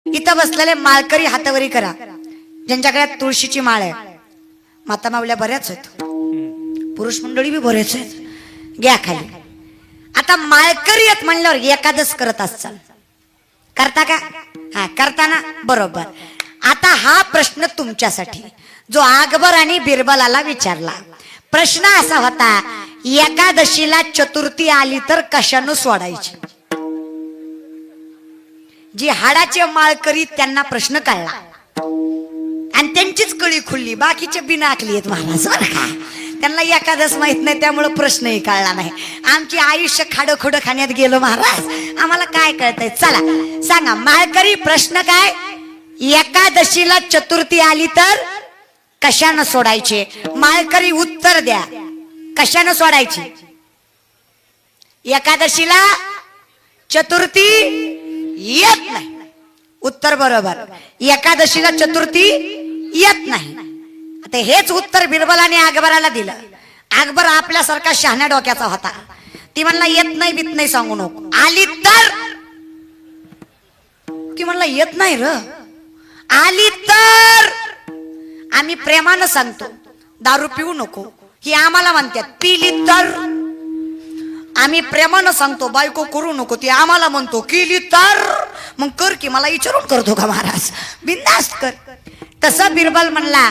इथं बसलेले माळकरी हातावरी करा, ज्यांच्याकडे तुळशीची माळ आहे. माता मावल्या बऱ्याच आहेत, पुरुष मंडळी बी बरेच आहेत. घ्या खाली. आता माळकरी आहेत म्हणल्यावर एकादश करत असचाल, करता का? हा, करता ना, बरोबर. आता हा प्रश्न तुमच्यासाठी जो अकबर आणि बिरबलाला विचारला. प्रश्न असा होता, एकादशीला चतुर्थी आली तर कशानं सोडायची? जी हाडाचे माळकरी त्यांना प्रश्न कळला आणि त्यांचीच कळी खुलली. बाकीचे बिना आखली आहेत महाराज, बरं का? त्यांना एकादश माहित नाही, त्यामुळे प्रश्नही कळला नाही. आमचे आयुष्य खाडं खाण्यात गेलो महाराज, आम्हाला काय कळतंय? चला सांगा माळकरी, प्रश्न काय? एकादशीला चतुर्थी आली तर कशानं सोडायचे? माळकरी उत्तर द्या, कशानं सोडायची? एकादशीला चतुर्थी येत नाही. उत्तर बरोबर, एकादशीला चतुर्थी येत नाही. आता हेच उत्तर बिरबलाने अकबराला दिलं. अकबर आपल्यासारखा शहाण्या डोक्याचा होता. ती म्हणला येत नाही बीत नाही सांगू नको, आली तर. ती म्हणला येत नाही र, आली तर आम्ही प्रेमानं सांगतो दारू पिऊ नको. ही आम्हाला म्हणतात पिली तर आम्ही प्रेमानं सांगतो बायको करू नको. ती आम्हाला म्हणतो केली तर मग कर की, मला विचारून करतो का महाराज? बिनधास्त कर. तसं बिरबल म्हणला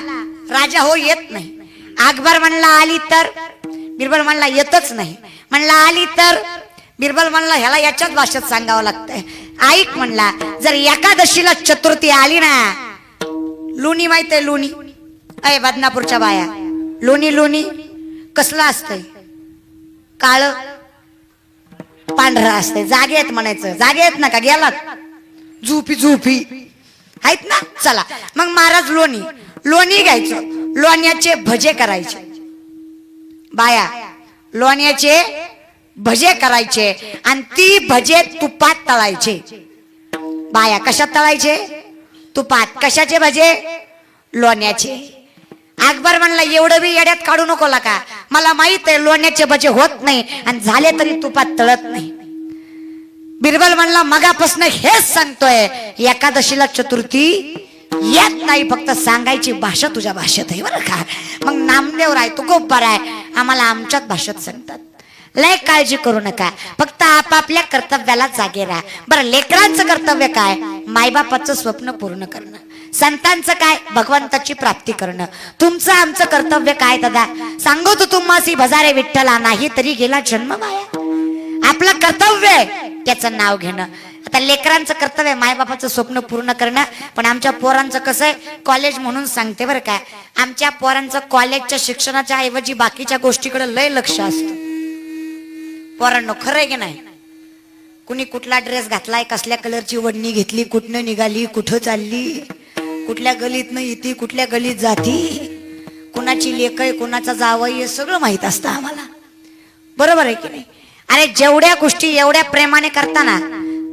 राजा हो येत नाही. अकबर म्हणला आली तर. बिरबल म्हणला येतच नाही. म्हणला आली तर. बिरबल म्हणला ह्याला याच्याच भाषेत सांगावं लागतंय. ऐक म्हणला, जर एकादशीला चतुर्थी आली ना, लोणी माहित आहे लोणी? अय बदनापूरच्या बाया, लोणी लोणी कसलं असतंय? काळ पांढरं असतंय. जागे आहेत म्हणायचं. जागे आहेत ना का गेलात? झोपी झोपी आहेत ना. चला मग महाराज लोणी लोणी घ्यायचं, लोण्याचे भजे करायचे. बाया लोण्याचे भजे करायचे आणि ती भजे तुपात तळायचे. बाया कशात तळायचे? तुपात. कशाचे भजे? लोण्याचे. अकबर म्हणला एवढं बी येड्यात काढू नको का, मला माहित आहे लोण्याचे भजे होत नाही आणि झाले तरी तुपात तळत नाही. बिरबल म्हणला मगापासून हेच सांगतोय, एकादशीला चतुर्थी येत नाही, फक्त सांगायची भाषा तुझ्या भाषेत आहे बरं का. मग नामदेव राय तू खूप बरा आहे, आम्हाला आमच्याच भाषेत सांगतात. लय काळजी करू नका, फक्त आपापल्या कर्तव्याला जागे राहा. बरं, लेकरांचं कर्तव्य काय? मायबापाचं स्वप्न पूर्ण करणं. संतांचं काय? भगवंताची प्राप्ती करणं. तुमचं आमचं कर्तव्य काय दादा? सांगतो तुम्हासी भजारे विठ्ठला, नाही तरी गेला जन्म माया. आपलं कर्तव्य आहे त्याचं नाव घेणं. आता लेकरांचं कर्तव्य मायबापाचं स्वप्न पूर्ण करणं. पण आमच्या पोरांचं कसं आहे, कॉलेज म्हणून सांगते बरं काय, आमच्या पोरांचं कॉलेजच्या शिक्षणाच्या ऐवजी बाकीच्या गोष्टीकडे लय लक्ष असतं. पोरांनो खरं आहे की नाही? कुणी कुठला ड्रेस घातलाय, कसल्या कलरची वडणी घेतली, कुठनं निघाली, कुठं चालली, कुठल्या गलीतनं येते, कुठल्या गलीत जाती, कुणाची लेक आहे, कुणाचा जावई आहे, सगळं माहित असतं आम्हाला. बरोबर आहे की नाही? अरे जेवढ्या गोष्टी एवढ्या प्रेमाने करताना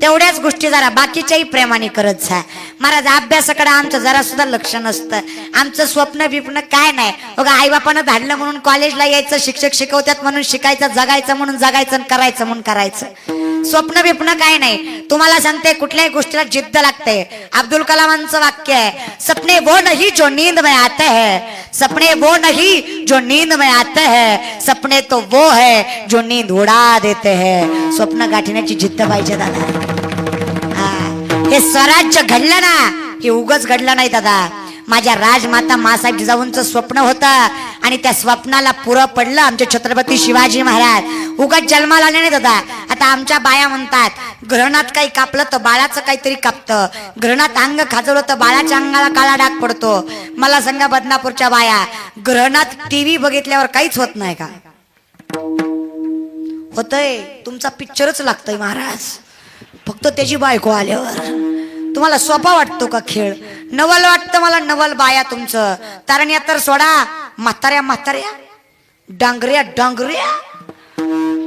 तेवढ्याच गोष्टी जरा बाकीच्याही प्रेमाने करत जा महाराज. अभ्यासाकडे आमचं जरा सुद्धा लक्ष नसतं. आमचं स्वप्न बिप्न काय नाही बघा. आईबापानं धाडलं म्हणून कॉलेजला यायचं, शिक्षक शिकवतात म्हणून शिकायचं, जगायचं म्हणून जगायचं, करायचं म्हणून करायचं. स्वप्न बिप्न काय नाही. तुम्हाला सांगते कुठल्याही गोष्टीला जिद्द लागते. अब्दुल कलामांचं वाक्य आहे, सपने वो नहीं जो नींद में आते हैं, सपने वो नहीं जो नींद में आते हैं, सपने तो वो है जो नींद उडा देते हैं. स्वप्न गाठण्याची जिद्द पाहिजे दादा. हे स्वराज्य घडलं ना, हे उगच घडलं नाही दादा. माझ्या राजमाता मासाहेब जिजाऊंचं स्वप्न होतं आणि त्या स्वप्नाला पुरं पडलं आमचे छत्रपती शिवाजी महाराज. उगाच जन्माला नाही दादा. आता आमच्या बाया म्हणतात ग्रहणात काही कापलं तर बाळाचं काहीतरी कापतं, ग्रहणात अंग खाजवलं तर बाळाच्या अंगाला काळा डाग पडतो. मला सांगा बदनापूरच्या बाया, ग्रहणात टीव्ही बघितल्यावर काहीच होत नाही का? होतंय. तुमचा पिक्चरच लागतोय महाराज, फक्त त्याची बायको आल्यावर. तुम्हाला सोपा वाटतो का खेळ? नवल वाटतं मला नवल बाया तुमचं. तरण्या तर सोडा, म्हाताऱ्या म्हाताऱ्या, डांगऱ्या डांगऱ्या,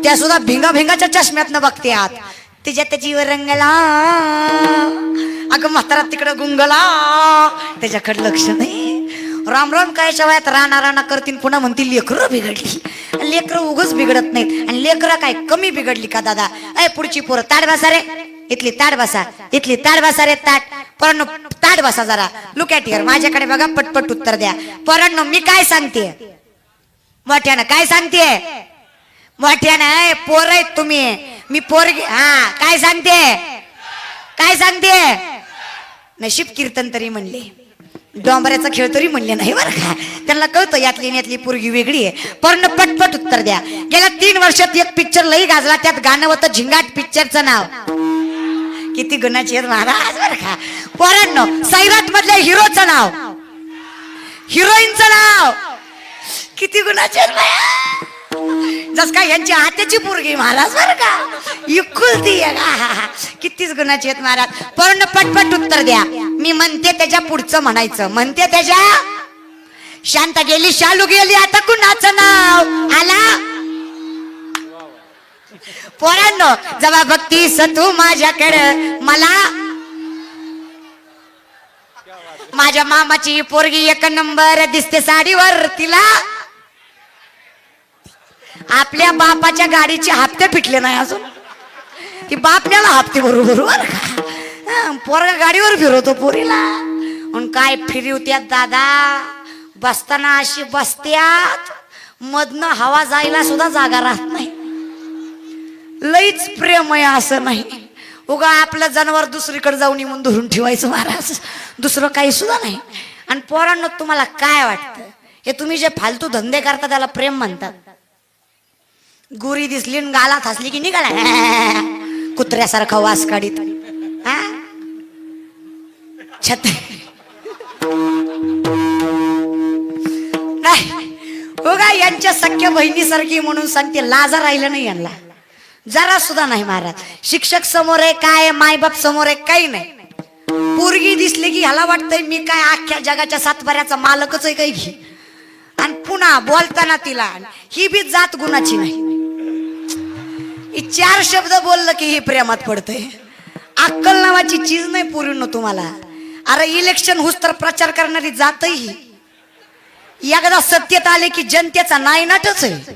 त्या सुद्धा भिंगा भिंगाच्या चष्म्यातनं बघते आत. तिच्या त्याची रंगला, अगं म्हातारा तिकडं गुंगला, त्याच्याकडे लक्ष नाही. राम राम कायच्या वयात राणा राणा करतील, पुन्हा म्हणतील लेकरं बिघडली. लेकरं उगच बिघडत नाहीत आणि लेकरं काय कमी बिघडली का दादा? अय पुढची पोरं ताड बसा रे, इथली ताट बसा, इथली ताट बसा रे ताट. पोरांनो ताट बसा जरा. Look at here. माझ्याकडे बघा, पटपट उत्तर द्या. पोरांनो मी काय सांगते? मोठ्यानं काय सांगते? मोठ्यानं पोर आहेत तुम्ही, मी पोरगी. हा काय सांगते? काय सांगते? नशीब कीर्तन तरी म्हणले, डोंबऱ्याचा खेळ तरी म्हणले नाही बरं का. त्यांना कळतं यातली यातली पोरगी वेगळी आहे. पण पटपट उत्तर द्या. गेल्या 3 वर्षात एक पिक्चर लई गाजला, त्यात गाणं होतं झिंगाट पिक्चरचं नाव. किती गुणाची आहेत महाराज बरं का. पोरांनो सैराट मधल्या हिरोचं नाव, हिरोईनचं नाव किती गुणाची आहेत बाया. जस काय यांची हाताची पोरगी महाराज बरं का, इकुलती कितीच गुणाची आहेत महाराज. पण पटपट उत्तर द्या. मी म्हणते त्याच्या पुढचं म्हणायचं. म्हणते त्याच्या. शांत गेली, शालू गेली, आता कुणाचं नाव आला? पोरांनो जेव्हा बघतीस तू माझ्याकडे, मला माझ्या मामाची पोरगी 1 नंबर दिसते साडीवर. तिला आपल्या बापाच्या गाडीचे हप्ते फिटले नाही अजून, ती बापल्याला हप्ते बरोबर पोरगा गाडीवर फिरवतो पोरीला. काय फिरवत्यात दादा, बसताना अशी बसत्यात, मधनं हवा जायला सुद्धा जागा राहत नाही. लईच प्रेम आहे असं नाही. उगा आपलं जनावर दुसरीकडे जाऊन येऊन धरून ठेवायचं महाराज, दुसरं काही सुद्धा नाही. आणि पोरांनो तुम्हाला काय वाटतं, हे तुम्ही जे फालतू धंदे करता त्याला प्रेम म्हणतात? गुरी दिसली न गालात हसली की निघाला कुत्र्यासारखा वास काढीत. छत नाही बघा, यांच्या सख्या बहिणीसारखी म्हणून सांगते. लाजा राहिलं नाही यांना जरा सुद्धा नाही महाराज. शिक्षक समोर आहे काय, मायबाप समोर आहे काही नाही. पोरगी दिसली की ह्याला वाटतंय मी काय अख्ख्या जगाच्या 7 मालकच आहे काही घे. आणि पुन्हा बोलताना तिला ही बी जात गुणाची नाही. 4 शब्द बोललं की ही प्रेमात पडतंय. अक्कल नावाची चीज नाही पोरींनो तुम्हाला. अरे इलेक्शन हुस तर प्रचार करणारी जातही एकदा सत्तेत आले की जनतेचा नायनाटच आहे.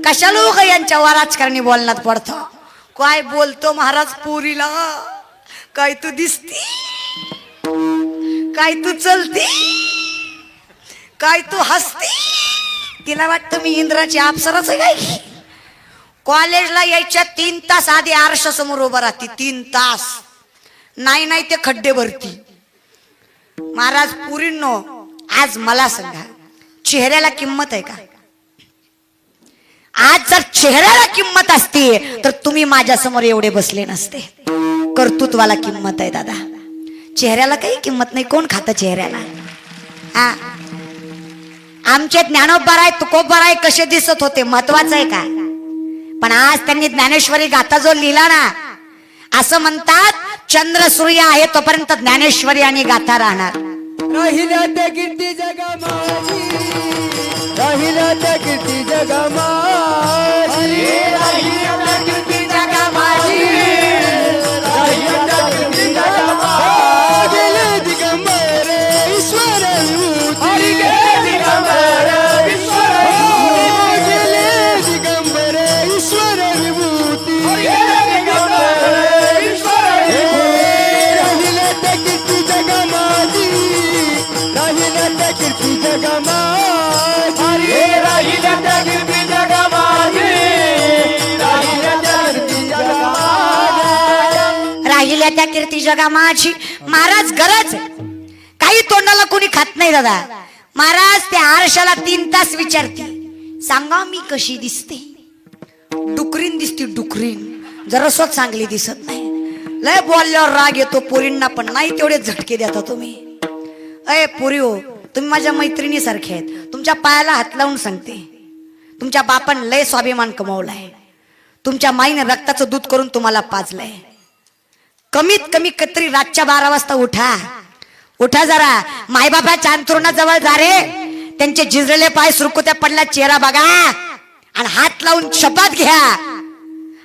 कशाला लोक यांच्या राजकारणी बोलण्यात पडतं. काय बोलतो महाराज पोरीला, काय तू दिसती, काय तू चलती, काय तू हसती. तिला वाटतं मी इंद्राची अप्सराच आहे काय. कॉलेजला यायच्या 3 तास आधी आरशा समोर उभं राहते. 3 तास नाही नाही ते खड्डे भरती. महाराज पुरींनो आज मला सांगा, चेहऱ्याला किंमत आहे का? आज जर चेहऱ्याला किंमत असती तर तुम्ही माझ्या समोर एवढे बसले नसते. कर्तृत्वाला किंमत आहे दादा, चेहऱ्याला काही किंमत नाही. कोण खातं चेहऱ्याला? हा आमचे ज्ञानोबराय तुकोबराय कसे दिसत होते महत्वाचं आहे का? पण आज त्यांनी ज्ञानेश्वरी गाथा जो लिहिला ना, असं म्हणतात चंद्र सूर्य आहे तोपर्यंत ज्ञानेश्वरी आणि गाथा राहणार. राहिल्या त्या कीर्ती जगा माझी, राहिल्या त्या कीर्ती जगा माझी, राहिल्या त्या कीर्ती जगा माझी, राहिल्या त्या कीर्ती जगा माझी. गेले दिगंबर ईश्वर विभूती, गेले दिगंबर ईश्वर विभूती, गेले दिगंबर ईश्वर विभूती, गेले दिगंबर ईश्वर विभूती. राहिल्या त्या कीर्ती जगा माझी, राहिल्या त्या कीर्ती जगा माझी, राहिल्या त्या कीर्ती जगा माझी, राहिल्या त्या कीर्ती जगा माझी, राहिल्या त्या कीर्ती जगा माझी. महाराज गरज काही तोंडाला कोणी खात नाही दादा. महाराज त्या आरशाला 3 तास विचारते, सांगा मी कशी दिसते? डुकरीन दिसते, डुकरीन जरासं चांगली दिसत नाही. लय बोलल्यावर राग येतो पोरींना, पण नाही तेवढे झटके देता तुम्ही. अय पोरी हो, तुम्ही माझ्या मैत्रिणी सारखे आहेत. तुमच्या पायाला हात लावून सांगते, तुमच्या बापान लय स्वाभिमान कमावलाय. तुमच्या माईने रक्ताचं दूध करून तुम्हाला पाजलंय. कमीत कमी तरी रातच्या 12 वाजता उठा, उठा जरा. मायबापाच्या अंथरुणाजवळ जा रे, त्यांचे झिजलेले पाय सुरकुत्या पडला चेहरा बघा आणि हात लावून शपथ घ्या,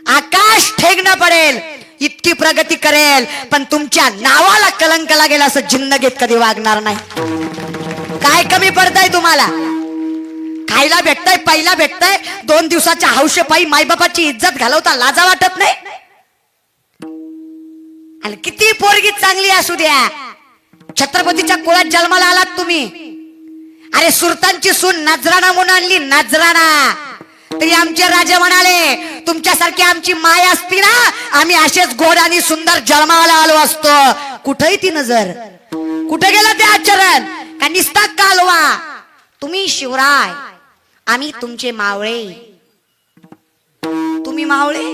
आकाश ठेगणं पडेल इतकी प्रगती करेल, पण तुमच्या नावाला कलंक लागेल असं जिंदगीत कधी वागणार नाही. काय कमी पडतंय तुम्हाला? खायला भेटतंय, पहिला भेटतंय, 2 दिवसाच्या हौशेपायी मायबापाची इज्जत घालवता लाजा वाटत नाही? आणि किती पोरगी चांगली असू द्या, छत्रपतीच्या कुळात जन्माला आलात तुम्ही. अरे सुलतानची सून नजराणा म्हणून आणली, नजराणा. तरी आमचे राजे म्हणाले तुमच्यासारखी आमची माय असती ना, आम्ही असेच गोड आणि सुंदर जन्माला आलो असतो. कुठेही ती नजर, कुठे गेला ते आचरण का निस्ता कालवा. तुम्ही शिवराय, आम्ही तुमचे मावळे. तुम्ही मावळे,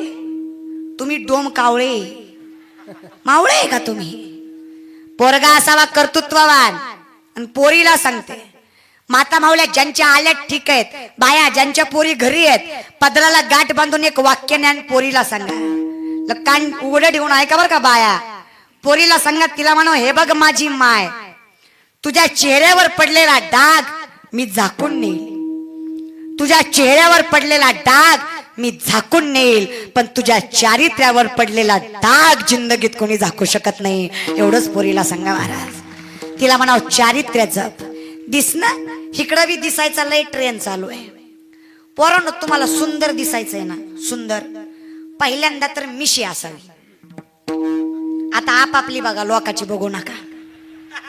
तुम्ही डोम कावळे. मावळे का तुम्ही? पोरगा असावा कर्तृत्ववान. आणि पोरीला सांगते, माता मावल्या ज्यांच्या आल्यात ठीक आहेत, बाया ज्यांच्या पोरी घरी आहेत, पदराला गाठ बांधून एक वाक्य ज्ञान पोरीला सांगा. कान उघडं ठेवून ऐका बरं का बाया. पोरीला सांगा, तिला म्हणा, हे बघ माझी माय, तुझ्या चेहऱ्यावर पडलेला डाग मी झाकून नेईल. तुझ्या चेहऱ्यावर पडलेला डाग मी झाकून नेईल, पण तुझ्या चारित्र्यावर पडलेला डाग जिंदगीत कोणी झाकू शकत नाही. एवढंच पोरीला सांगा महाराज. तिला म्हणाव चारित्र्य जप. दिसणं इकडं बी दिसायचा लय ट्रेन चालू आहे. पोरांनो तुम्हाला सुंदर दिसायचंय ना, सुंदर, पहिल्यांदा तर मिशी असावी. आता आपापली बघा, लोकाची बघू नका.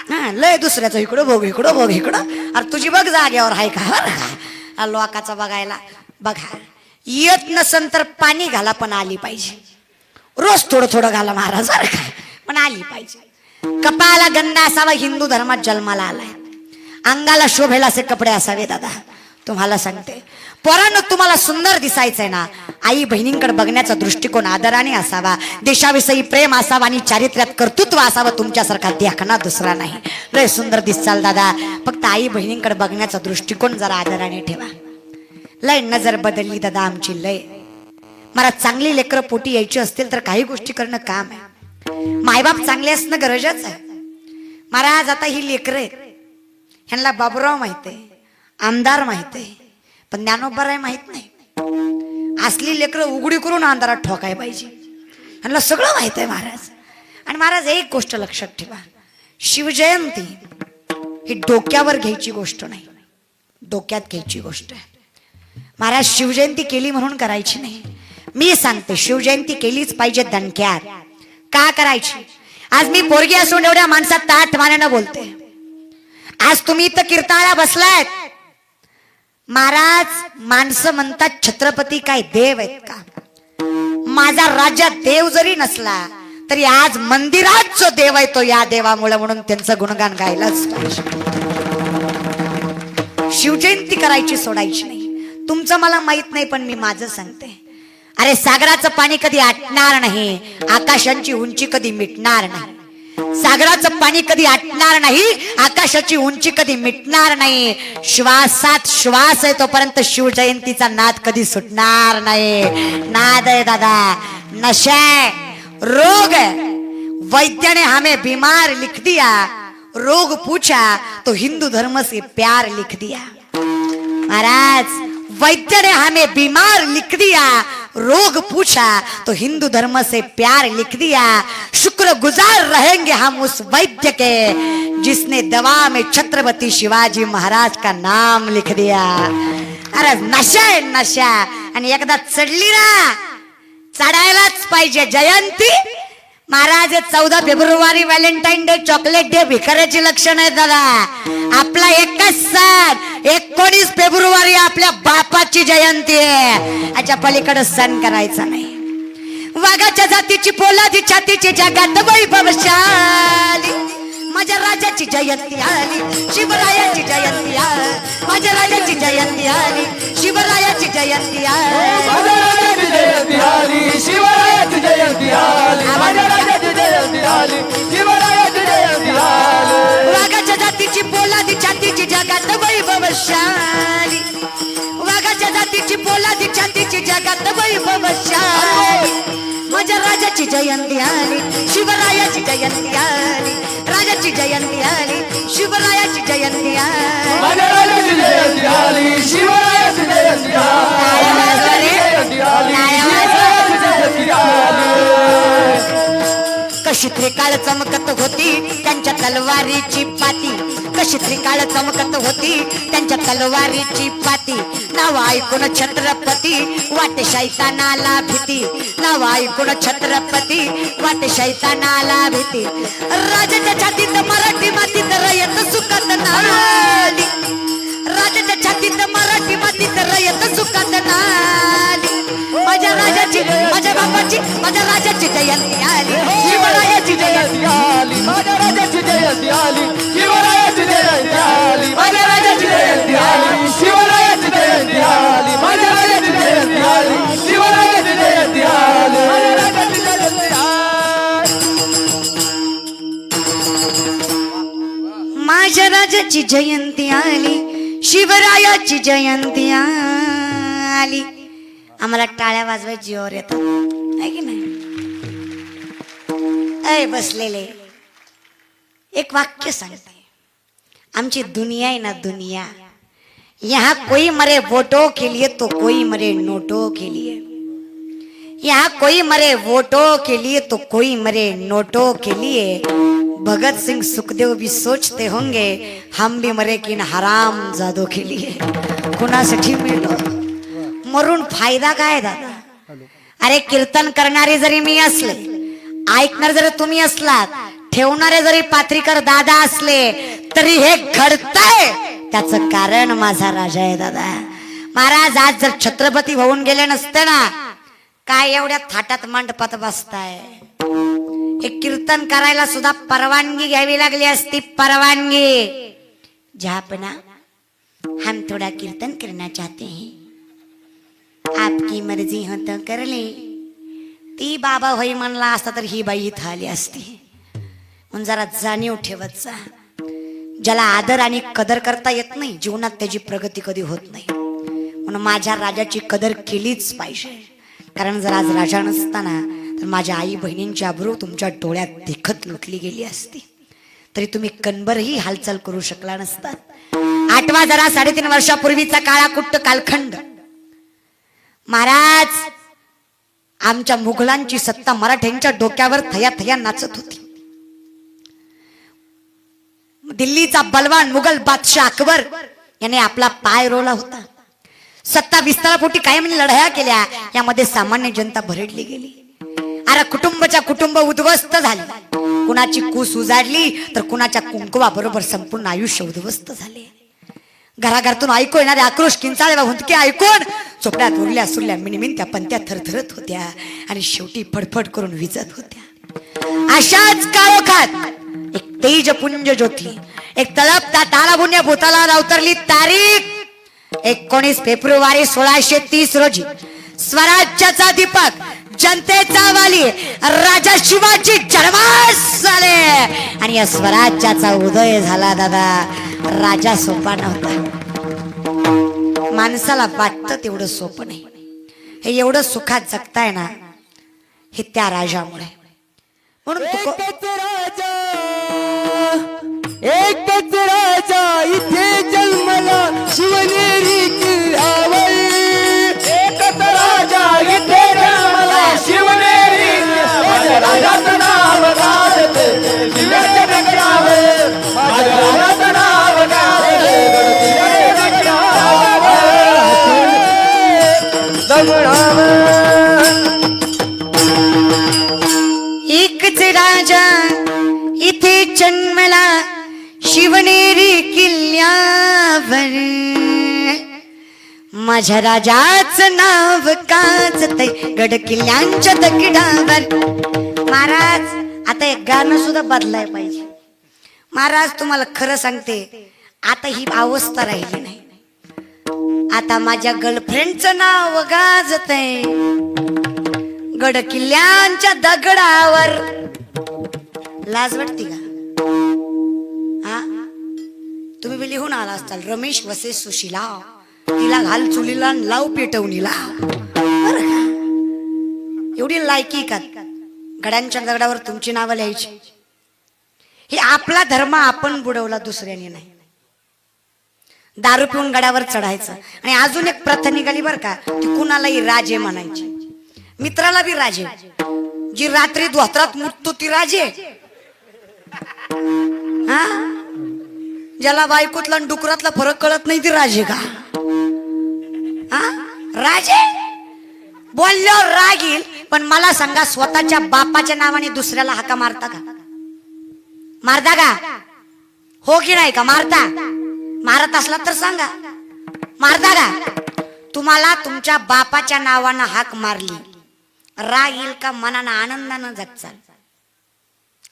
हा लय दुसऱ्याचं इकडं बघ, इकडं बघ, इकडं. अरे तुझी बघ जाग्यावर आहे का? लोकाचा बघायला बघा. येत नसन तर पाणी घाला, पण आली पाहिजे. रोज थोडं थोडं घाला महाराज, पण आली पाहिजे. कपाळाला गंध असावा, हिंदू धर्मात जन्माला आलाय. अंगाला शोभेल असे कपडे असावे. दादा तुम्हाला सांगते, पोरांनो तुम्हाला सुंदर दिसायचंय ना, आई बहिणींकडे बघण्याचा दृष्टिकोन आदराने असावा, देशाविषयी प्रेम असावा आणि चारित्र्यात कर्तृत्व असावं. तुमच्यासारखा देखणा दुसरा नाही. लय सुंदर दिसाल दादा, फक्त आई बहिणींकडे बघण्याचा दृष्टिकोन जरा आदराने ठेवा. लय नजर बदलली दादा आमची, लय. मला चांगली लेकरं पोटी यायची असतील तर काही गोष्टी करणं काम आहे. मायबाप चांगले असणं गरजेचं आहे महाराज. आता ही लेकरं आहेत, ह्यांना बाबूराव माहित आहे, आमदार माहित आहे, पण ज्ञानोबराय माहित नाही. असली लेकरं उघडी करून अंधारात ठोकाय पाहिजे. ह्यांना सगळं माहित आहे महाराज. आणि महाराज एक गोष्ट लक्षात ठेवा, शिवजयंती ही डोक्यावर घ्यायची गोष्ट नाही, डोक्यात घ्यायची गोष्ट आहे महाराज. शिवजयंती केली म्हणून करायची नाही. मी सांगते शिवजयंती केलीच पाहिजे दणक्यात. का करायची? आज मी पोरगी असून एवढ्या माणसात ताठ मानेनं बोलते. आज तुम्ही इथं कीर्तनाला बसलायत महाराज, माणसं म्हणतात छत्रपती काय देव आहेत का? माझा राजा देव जरी नसला तरी आज मंदिरात जो देव आहे तो या देवामुळे, म्हणून त्यांचं गुणगान गायलाच पाहिजे. शिवजयंती करायची, सोडायची नाही. तुमचं मला माहित नाही, पण मी माझं सांगते. अरे सागराचं पाणी कधी आटणार नाही, आकाशांची उंची कधी मिटणार नाही. सागराचं पाणी कधी आटणार नाही, आकाशाची उंची कधी मिटणार नाही. श्वासात श्वास आहे तोपर्यंत शिवजयंतीचा नाद कधी सुटणार नाही. नाद आहे दादा, नशा है, रोग है. वैद्य ने हमें बीमार लिख दिया, रोग पूछा तो हिंदू धर्म से प्यार लिख दिया. महाराज वैद्य ने हमें बीमार लिख दिया, रोग पूछा तो हिंदू धर्म से प्यार लिख दिया. शुक्र गुजार रहेंगे हम उस वैद्य के जिसने दवा में छत्रपती शिवाजी महाराज का नाम लिख दिया. अरे नशा आहे नशा. आणि एकदा चढली ना, चढायलाच पाहिजे. जयंती महाराज 14 फेब्रुवारी व्हॅलेंटाईन डे, चॉकलेट डे भिकाऱ्याची लक्षण आहे दादा. आपला एकच सण 19 फेब्रुवारी आपल्या बापाची जयंती आहे. याच्या पलीकडे सण करायचा नाही. वाघाच्या जातीची पोलादी छातीची जगात वैभवशाली, माझ्या राजाची जयंती आली, शिवरायाची जयंती आली, माझ्या राजाची जयंती आली, शिवरायाची जयंती आली, माझ्या राजाची जयंती आली, शिवरायाची जयंती आली, माझ्या राजाची जयंती आली, शिवरायाची जयंती आली. वाघाच्या जातीची पोलादी छातीची जगात वैभवशाली, वाघाच्या जातीची पोलादी छातीची जगात वैभवशाली, माझ्या राजाची जयंती आली, शिवरायाची जयंती आली, राजाची जयंती आली, शिवरायाची जयंती आली, माझ्या राजाची जयंती आली, शिवरायाची जयंती आली, कशी कशी त्रिकाळ चमकत होती त्यांच्या तलवारीची पाती, कशी त्रिकाळ चमकत होती त्यांच्या तलवारीची पाती. नाव ऐकून छत्रपती वाटे शैतानाला भीती, नाव ऐकून छत्रपती वाटे शैतानाला भीती. राजाच्या छातीत मराठी मातीत रयत सुखात नाली, राजाच्या छातीत मराठी मातीत रयत सुखात नाली. माझ्या राजाची, माझ्या बापाची, माझ्या राजाची जयंती आली, शिवरायाची जयंती आली, माझ्या राजाची जयंती आली, शिवरायाची जयंती आली, माझ्या राजाची जयंती आली, शिवरायाची जयंती आली, माझ्या राजाची जयंती आली, शिवरायाची जयंती आली, माझ्या राजाची जयंती आली. माझ्या राजाची जयंती आली, शिवरायाची जयंती आली. आम्हाला टाळ्या वाजवायची जीवावर येतात आहे की नाही? अय बसलेले एक वाक्य सांगते. आमची दुनिया है ना दुनिया, यहाँ कोई मरे वोटों के लिए तो कोई मरे नोटों के लिए, यहाँ कोई मरे वोटों के लिए तो कोई मरे नोटों के लिए. भगत सिंह सुखदेव भी सोचते होंगे हम भी मरे किन हराम जादों के लिए. कुणासाठी मिळलो मरून फायदा काय दादा? अरे कीर्तन करणारे जरी मी असले, ऐकणारे जरी तुम्ही असलात, ठेवणारे जरी पात्रीकर दादा असले, तरी हे घडतंय त्याचं कारण माझा राजा आहे दादा. महाराज आज जर छत्रपती होऊन गेले नसते ना, काय एवढ्या थाटात मंडपात बसताय? एक कीर्तन करायला सुद्धा परवानगी घ्यावी लागली असती, परवानगी. जहापना हम थोड़ा कीर्तन करना चाहते हैं, आपकी मर्जी हो तो कर ले. ती बाबा होई म्हणला असता तर ही बाई इथं आली असती. म्हणून जरा जाणीव ठेवत जा. ज्याला आदर आणि कदर करता येत नाही जीवनात त्याची प्रगती कधी होत नाही. म्हणून माझ्या राजाची कदर केलीच पाहिजे. कारण जर आज राजा नसताना तर माझ्या आई बहिणींची अब्रू तुमच्या डोळ्यात देखत लुटली गेली असती, तरी तुम्ही कणभरही हालचाल करू शकला नसतात. आठवा जरा 3.5 वर्षापूर्वीचा काळाकुट्ट कालखंड. महाराज आमच्या मुघलांची सत्ता मराठ्यांच्या डोक्यावर थया थया नाचत होती. दिल्लीचा बलवान मुघल बादशाह अकबर याने आपला पाय रोवला होता. सत्ता विस्तारापोटी कायम लढाया केल्या, यामध्ये सामान्य जनता भरडली गेली. अरे कुटुंबाच्या कुटुंब उद्ध्वस्त झाली, कुणाची कूस उजाडली तर कुणाच्या कुंकुवाबरोबर संपूर्ण आयुष्य उद्ध्वस्त झाले. घराघरातून ऐकू येणारे आक्रोश, किंचाळे व हुंदके ऐकून चोपड्यात उरल्या सुरल्या मिणमिणत्या पंत्या थरथरत होत्या आणि शेवटी फडफड करून विजत होत्या. अशाच काळोखात एक तेजपुंज ज्योती, एक तळपता ताराबुन्या भूताला अवतरली. तारीख 19 फेब्रुवारी 1630 रोजी. स्वराज्याचा दीपक, जनतेचा वाली राजा शिवाजी जन्मास झाले आणि या स्वराज्याचा उदय झाला दादा. राजा सोपा नव्हता, माणसाला वाटतं तेवढं सोपं नाही. हे एवढं सुखात जगताय ना, हे त्या राजामुळे. म्हणून एकच राजा इथे जन्मला शिवनेरी किल्ल्यावर, एकच राजा इथे जन्मला शिवनेरी किल्ल्यावर, राजाचं नाव गाजते दिव्याच्या डगरावर, माझ्या राजाचं नाव गाजते दिव्याच्या डगरावर. एकच राजा इथे जन्मला शिवनेरी किल्ल्यावर, माझ्या राजाचं नाव गाजतंय गड किल्ल्यांच्या दगडावर. महाराज आता एक गाणं सुद्धा बदलाय पाहिजे. महाराज तुम्हाला खरं सांगते, आता ही अवस्था राहिली नाही. आता माझ्या गर्लफ्रेंडचं नाव गाजतंय गड किल्ल्यांच्या दगडावर. लाज वाटते का? हा, तुम्ही बी लिहून आला असताल, रमेश वसे सुशिला, तिला घाल चुलीला लाव पेटवणीला. बरं का? एवढी लायकी का गड्यांच्या दगडावर तुमची नावं लिहायची? हे आपला धर्म आपण बुडवला, दुसऱ्याने नाही. दारू पिऊन गडावर चढायचं. आणि अजून एक प्रथा निघाली बरं का, ती कुणालाही राजे म्हणायची, मित्राला बी राजे, जी रात्री धोत्रात मुततो ती राजे हा? ज्याला बायकोतला आणि डुकरातला फरक कळत नाही ती राजे का? हा? राजे बोलल्यावर राग येईल, पण मला सांगा स्वतःच्या बापाच्या नावाने दुसऱ्याला हाका मारता का? मारता का? हो की नाही का? मारता? मारत असला तर सांगा, मारता का? तुम्हाला तुमच्या बापाच्या नावानं हाक मारली, राग येईल का? मनानं आनंदानं जगचाल.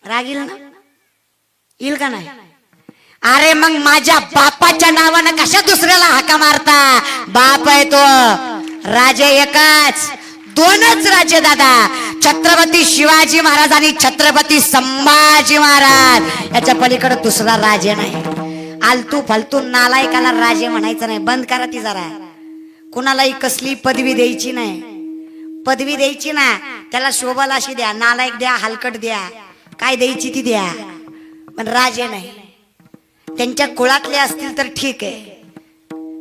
राग येईल ना? येईल का नाही? अरे मग माझ्या बापाच्या नावानं कशा दुसऱ्याला हाका मारता? बाप आहे तो, राजे एकच, दोनच राजे दादा, छत्रपती शिवाजी महाराज आणि छत्रपती संभाजी महाराज. याच्या पलीकडे दुसरा राजे नाही. आलतू फालतू नालायकाला राजे म्हणायचं नाही, बंद करा ती जरा. कुणालाही कसली पदवी द्यायची नाही, पदवी द्यायची ना, त्याला शोभाला अशी द्या, नालायक द्या, हलकट द्या, काय द्यायची ती द्या, पण राजे नाही. त्यांच्या कुळातले असतील तर ठीक आहे,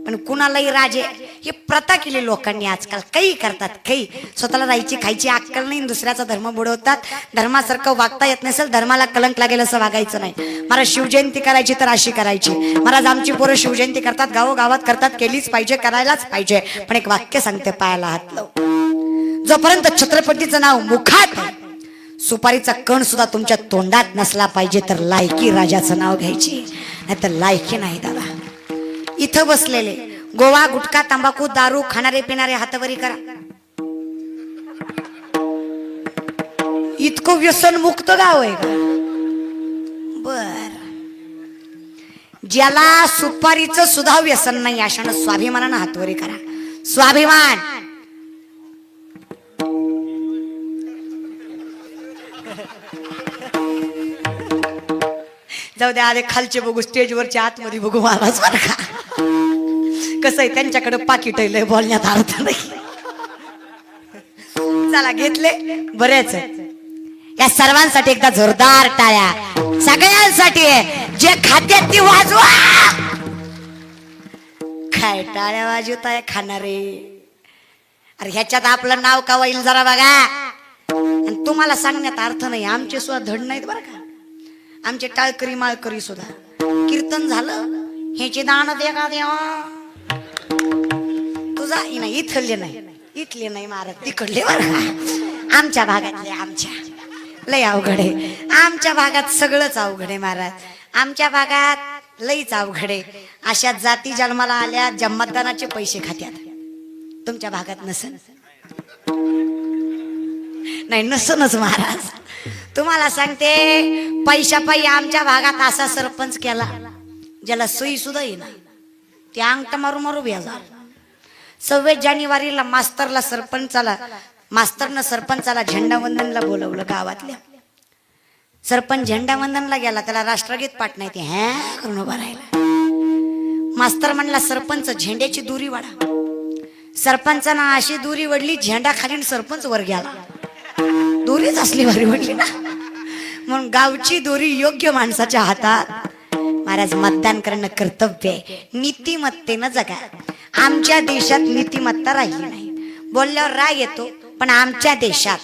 पण कुणालाही राजे, ही प्रथा केली लोकांनी आजकाल. काही करतात, काही स्वतःला राहायची खायची अक्कल नाही, दुसऱ्याचा धर्म बुडवतात. धर्मासारखं वागता येत नसेल, धर्माला कलंक लागेल असं वागायचं नाही. महाराज शिवजयंती करायची तर अशी करायची. महाराज आमची पोरं शिवजयंती करतात, गावोगावात करतात, केलीच पाहिजे, करायलाच पाहिजे. पण एक वाक्य सांगते, पायाला हात लाव, जोपर्यंत छत्रपतीचं नाव मुखात आहे, सुपारीचा कण सुद्धा तुमच्या तोंडात नसला पाहिजे तर लायकी राजाचं नाव घ्यायची, नाही तर लायकी नाही दादा. इथं बसलेले गोवा, गुटखा, तंबाखू, दारू खाणारे पिणारे हातवरी करा. इतकं व्यसन मुक्त गाव आहे का? बर. ज्याला सुपारीचं सुद्धा व्यसन नाही अशानं स्वाभिमानानं हातवरी करा. स्वाभिमान. जाऊ द्या, आले खालचे बघू, स्टेजवरचे आतमध्ये बघू महाराज बरं का. कसं आहे, त्यांच्याकडे पाकिट आहे, बोलण्यात अर्थ नाही. चला घेतले बरेच. या सर्वांसाठी एकदा जोरदार टाळ्या, सगळ्यांसाठी जे खात्यात ती वाजवा. काय टाळ्या वाजवताय खाणारे? अरे ह्याच्यात आपलं नाव का होईल जरा बघा. आणि तुम्हाला सांगण्यात अर्थ नाही, आमचे सुद्धा धड नाहीत बरं का. आमचे टाळकरी माळकरी सुद्धा कीर्तन झालं, ह्याचे दान दे का देवा तुझा नाही. इथले नाही, इथले नाही महाराज, तिकडले बरं. आमच्या भागातले, आमच्या लय अवघड आहे. आमच्या भागात सगळंच अवघड आहे महाराज. आमच्या भागात लईच अवघड आहे. अशा जाती जन्माला आल्या ज्या मतदानाचे पैसे खात्यात. तुमच्या भागात नसन? नाही, नसनच महाराज. तुम्हाला सांगते, पैशापायी आमच्या भागात असा सरपंच केला ज्याला सही सुद्धा येईना, ते अंगठ मारू मारू बेजार. 26 जानेवारीला मास्तरला सरपंचाला झेंडावंदनला बोलवलं. गावातल्या सरपंच झेंडावंदनला गेला, त्याला राष्ट्रगीत पाठ नाही, ते ह्या करून उभा राहिला. मास्तर म्हणला, सरपंच झेंड्याची दुरी वाढा. सरपंचानं अशी दुरी वडली, झेंडा खाली सरपंच वर गेला. दोरीच असली भारी म्हटली ना, म्हणून गावची दोरी योग्य माणसाच्या हातात. महाराज, मतदान करणं कर्तव्य आहे, नीतिमत्तेनं जगा. आमच्या देशात नीतिमत्ता राहिली नाही. बोलल्यावर राग येतो, पण आमच्या देशात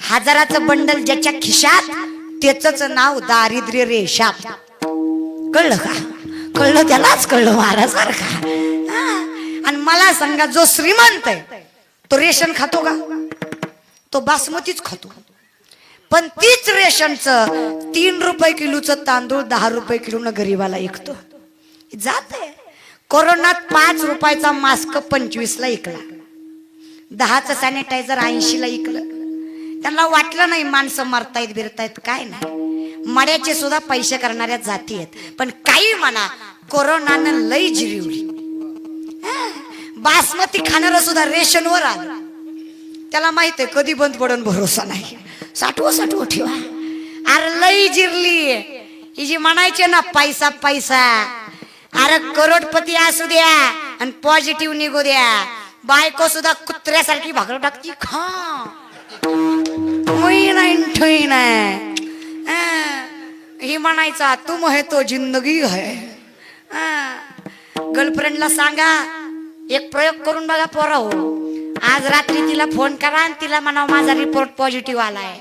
हजाराचं बंडल ज्याच्या खिशात, त्याच नाव दारिद्र्य रेषात. कळलं का? कळलं त्यालाच कळलं महाराज बरं का. आणि मला सांगा, जो श्रीमंत आहे तो रेशन खातो का? तो बासमतीच खातो. पण तीच रेशनचं 3 रुपये किलोचं तांदूळ 10 रुपये किलोनं गरीबाला ऐकतो. जात आहे. कोरोनात 5 रुपयाचा मास्क 25ला ऐकला, 10चं सॅनिटायझर 80ला ऐकलं. त्यांना वाटलं नाही माणसं मरतायत बिरतायत, काय नाही. मड्याचे सुद्धा पैसे करणाऱ्या जाती आहेत. पण काही म्हणा, कोरोनानं लई जिरवली. बासमती खाणार सुद्धा रेशनवर आलं. त्याला माहित आहे कधी बंद पडून भरोसा नाही, साठवू ठेवा. अरे लई जिरली ही जी म्हणायचे ना, पैसा पैसा. अरे करोडपती असू द्या आणि पॉझिटिव्ह निघू द्या, बायको सुद्धा कुत्र्यासारखी भाकरी टाकती. ही म्हणायचा तुम है तो जिंदगी है. गर्लफ्रेंडला सांगा, एक प्रयोग करून बघा पोरा हो. आज रात्री तिला फोन करा आणि तिला म्हणावं माझा रिपोर्ट पॉझिटिव्ह आलाय.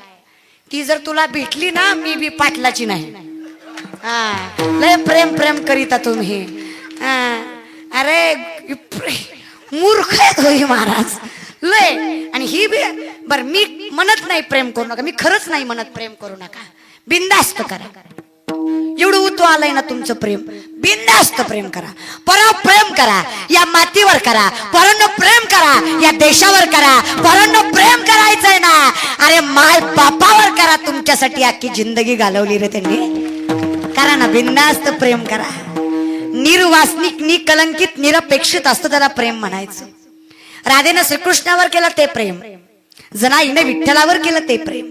ती जर तुला भेटली ना, मी बी पाटलाची नाही. हा, लय प्रेम प्रेम करीता तुम्ही. अरे मूर्ख आहेत होई महाराज लय. आणि ही बी बर, मी म्हणत नाही प्रेम करू नका, मी खरंच नाही म्हणत प्रेम करू नका. बिनधास्त करा. एवढं उतू आलंय ना तुमचं प्रेम, बिनधास्त प्रेम करा. परत प्रेम करा या मातीवर करा, परत प्रेम करा या देशावर करा, परत प्रेम करायचंय ना, अरे माय बापावर करा. तुमच्यासाठी अख्खी जिंदगी घालवली रे त्यांनी. करा ना, बिनधास्त प्रेम करा. निर्वासनिक, निकलंकित, निरपेक्षित असतं त्याला प्रेम म्हणायचं. राधेनं श्रीकृष्णावर केलं ते प्रेम, जनाईने विठ्ठलावर केलं ते प्रेम,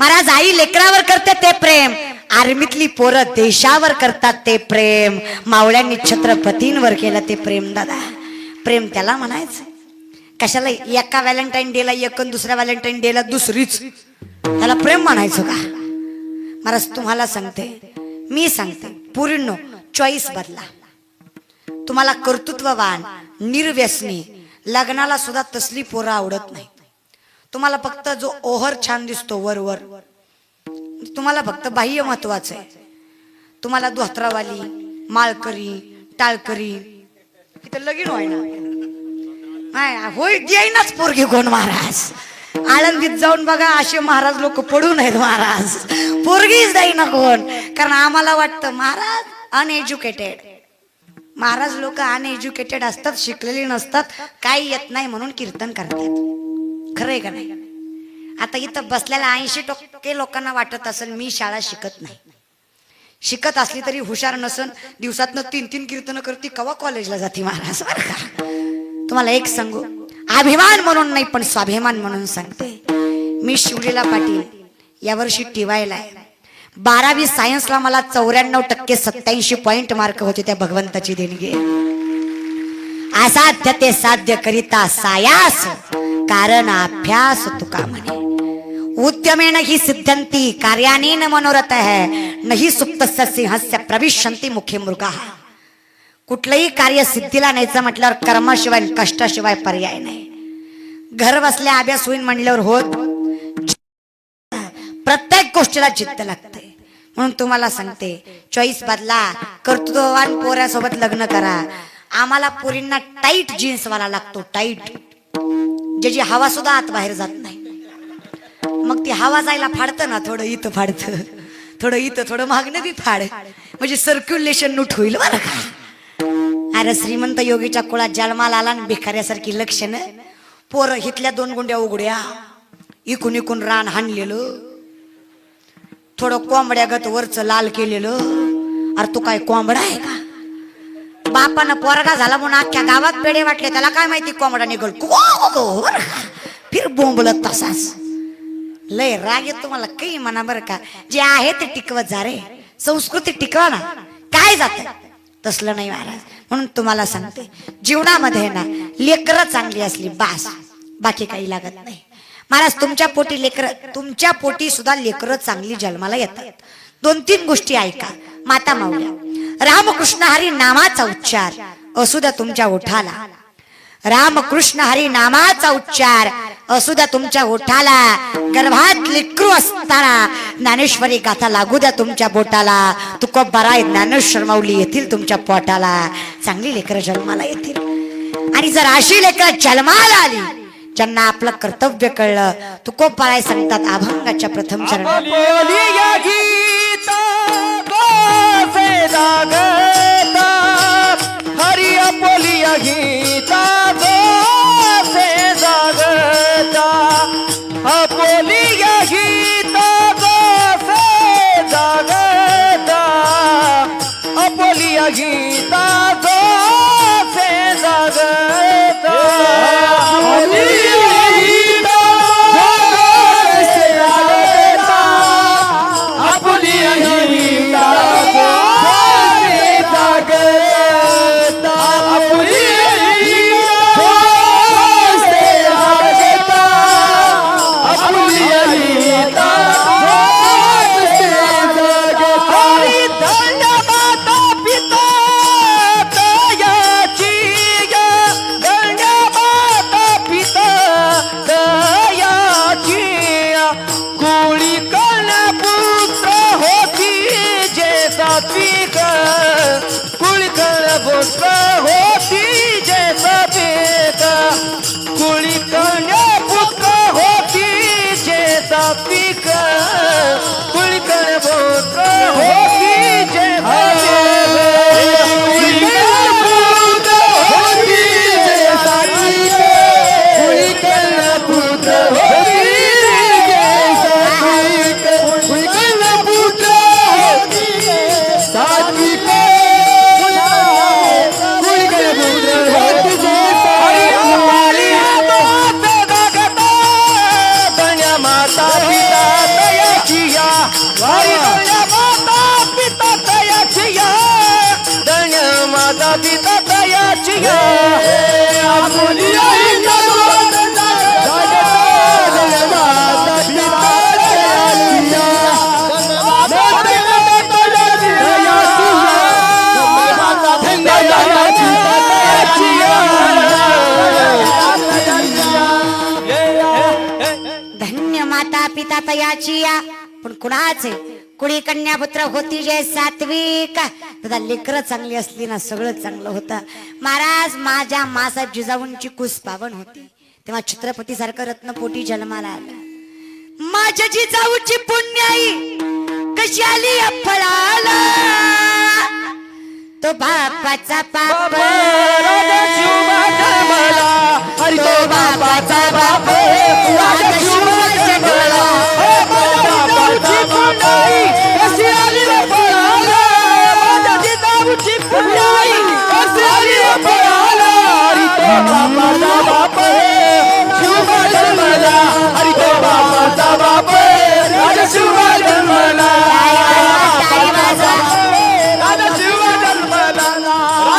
महाराज आई लेकरावर करते ते प्रेम, आर्मीतली पोरं देशावर करतात ते प्रेम, मावळ्यांनी छत्रपतींवर केलं ते प्रेम. दादा प्रेम त्याला म्हणायचं. कशाला एका व्हॅलेंटाईन डेला एक, दुसऱ्या व्हॅलेंटाईन डेला दुसरीच, त्याला प्रेम म्हणायचं का? महाराज तुम्हाला सांगते, मी सांगते, पूर्ण चॉईस बदला. तुम्हाला कर्तृत्ववान, निर्व्यसनी, लग्नाला सुद्धा तसली पोरं आवडत नाही. तुम्हाला फक्त जो ओहर छान दिसतो वर वर, तुम्हाला फक्त बाह्य महत्वाचं आहे. तुम्हाला धोत्रावाली, माळकरी, टाळकरी, इथं लगीन व्हाय ना, होय द्यायनाच पोरगी कोण महाराज. आळंदीत जाऊन बघा, असे महाराज लोक पडून आहेत महाराज, पोरगीच द्यायना कोण. कारण आम्हाला वाटतं महाराज अनएज्युकेटेड, महाराज लोक अनएज्युकेटेड असतात, शिकलेली नसतात, काही येत नाही म्हणून कीर्तन करतात. खरंय का नाही? आता इथं बसलेल्या 80% लोकांना वाटत असेल मी शाळा शिकत नाही. शिकत असली तरी हुशार नसन, दिवसातनं 3-3 कीर्तन करते, कवा कॉलेजला जाते महाराज. बरं का, तुम्हाला एक सांगू, अभिमान म्हणून नाही पण स्वाभिमान म्हणून सांगते. मी शिवलीला पाटील यावर्षी टिवायला आहे. 12वी सायन्सला मला 94% 87 पॉइंट मार्क होते. त्या भगवंताची देणगी. असाध्य ते साध्य करिता सायास, कारण अभ्यास तुका म्हणे. उद्यमेन ही सिद्धंती कार्यानेन मनोरथ है, नाही सुप्तस्य सिंहस्य प्रविशन्ति मुखे मृगाः. कुठलंही कार्य सिद्धीला न्यायचं म्हटल्यावर कर्माशिवाय, कष्टाशिवाय पर्याय नाही. घर बसल्या अभ्यास होईल म्हणल्यावर होत, प्रत्येक गोष्टीला जिद्द लागते. म्हणून तुम्हाला सांगते, चॉईस बदला. कर्तृत्ववान पोऱ्यासोबत लग्न करा. आम्हाला पोरींना टाईट जीन्स वाला लागतो, टाईट, ज्याची हवा सुद्धा आत बाहेर जात नाही. मग ती हवा जायला फाडतं ना, थोडं इथं फाडतं, थोडं इथं, थोडं मागणं बी फाड, म्हणजे सर्क्युलेशन नीट होईल बरं का. अरे श्रीमंत योगीच्या कुळात जन्माला आला आणि भिकाऱ्यासारखी लक्षणं. पोरं हितल्या 2 गुंड्या उघड्या, इकून इकून रान हाणलेलं, थोडं कोंबड्यागत वरचं लाल केलेलं. अरे तू काय कोंबडा आहे का? बापानं पोरगा झाला म्हणून अख्ख्या गावात पेढे वाटले, त्याला काय माहिती कोंबडा निघल. फिर बोंबलत तसाच. लय राग येतो तुम्हाला काही म्हणा बरं का. जे आहे ते टिकवत जा रे, संस्कृती टिकवा ना, काय जात तसलं नाही महाराज. म्हणून तुम्हाला सांगते, जीवनामध्ये ना लेकरं चांगली असली बास, बाकी काही लागत नाही महाराज. तुमच्या पोटी लेकरं, तुमच्या पोटी सुद्धा लेकरं चांगली जन्माला येतात. 2-3 गोष्टी ऐका माता माऊल्या. रामकृष्ण हरी नामाचा उच्चार असू द्या तुमच्या ओठाला. रामकृष्ण हरी नामाचा उच्चार असू द्या तुमच्या ओठाला. गर्भात लेकरू असताना ज्ञानेश्वरी गाथा लागू द्या तुमच्या बोटाला. तुकोबाराय ज्ञानेश्वर माऊली येतील तुमच्या पोटाला. चांगली लेकरं जन्माला येतील. आणि जर अशी लेकरं जन्माला आली ज्यांना आपलं कर्तव्य कळलं, तुकोबाराय सांगतात अभंगाच्या प्रथम चरण, हरि बोलिया गीता से जागता, बोलिया गीता से जागता, बोलिया गीता से जागता, हरी धन्य माता पिता तयाची या धन्य माता पिता तयाची या आपुली आई जगवान धन्य माता पिता तयाची या धन्य माता पिता तयाची या पण कुणाचे कुणी कन्यापुत्र होती जय सात्विक दादा लेकरं चांगली असली ना सगळं चांगलं होतं. महाराज माझ्या मासाहेब जिजाऊंची कुस पावन होती तेव्हा छत्रपती सारखं रत्नपोटी जन्माला आला. माझ्या जिजाऊची पुण्याई कशी आली फळाला तो बापाचा पाप हरी तो बापाचा बाप राजा शिवाचा गळा माझ्या पुण्याई कशी आली रे फळाला माझ्या जिजाऊची पुण्याई कशी आली रे फळाला हरी तो बापाचा बाप शिवा जन्मला हरी तो बापाचा बाप राजा शिवा जन्मला राजा शिवा जन्मला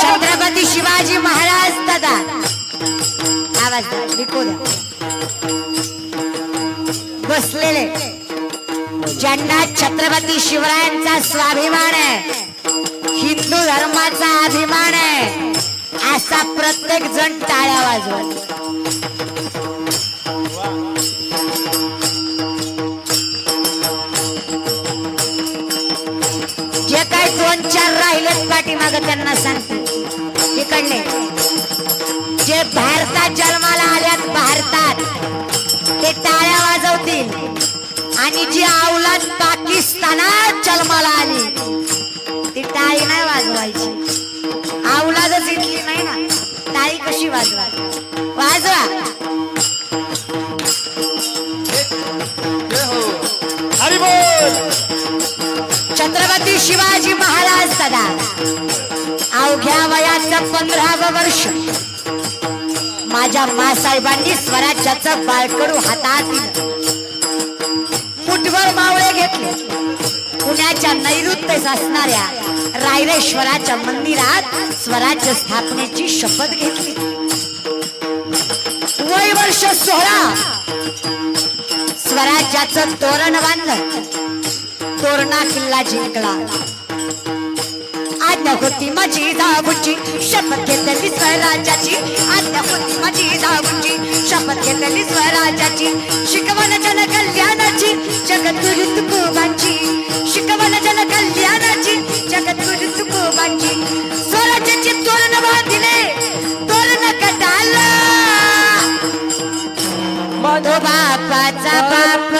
छत्रपती शिवाजी महाराज दादा आवाज द्या, विकू द्या. बसलेले ज्यांना छत्रपती शिवरायांचा स्वाभिमान आहे हिंदू धर्माचा अभिमान आहे असा प्रत्येक जण टाळ्या वाजवत. जे काय 2-4 राहिलेत पाठीमागं त्यांना सांगते इकडले जे भारतात जन्माला आल्यात भारतात ते टाळ्या वाजवतील आणि जी औलाद पाकिस्तानात जन्माला आली ती टाळी नाही वाजवायची. औलादच इथली नाही ना टाळी कशी वाजवा वाजवा. हरी बोल छत्रपती शिवाजी महाराज दादा अवघ्या वयाचं 15वं वर्ष माझ्या मासाहेबांनी स्वराज्याचं बाळकडू हातात दिलं. मुठभर मावळे घेतले. पुण्याच्या नैऋत्येस असणाऱ्या रायरेश्वराच्या मंदिरात स्वराज्य स्थापनेची शपथ घेतली. वय वर्ष 16 स्वराज्याचं तोरण बांधलं. तोरणा किल्ला जिंकला. आज्ञा होती माझी जाऊची शपथ घेतली स्वराज्याची. आज्ञा होती माझी जाऊची शपथ घेतली स्वराज्याची. शिकवण जन कल्याणाची जगद्गुरु तुकोबांची. शिकवण जन कल्याणाची जगद्गुरु तुकोबांची. स्वराज्याची तोरण बांधिले तोरण कटाला तो बापाचा बाप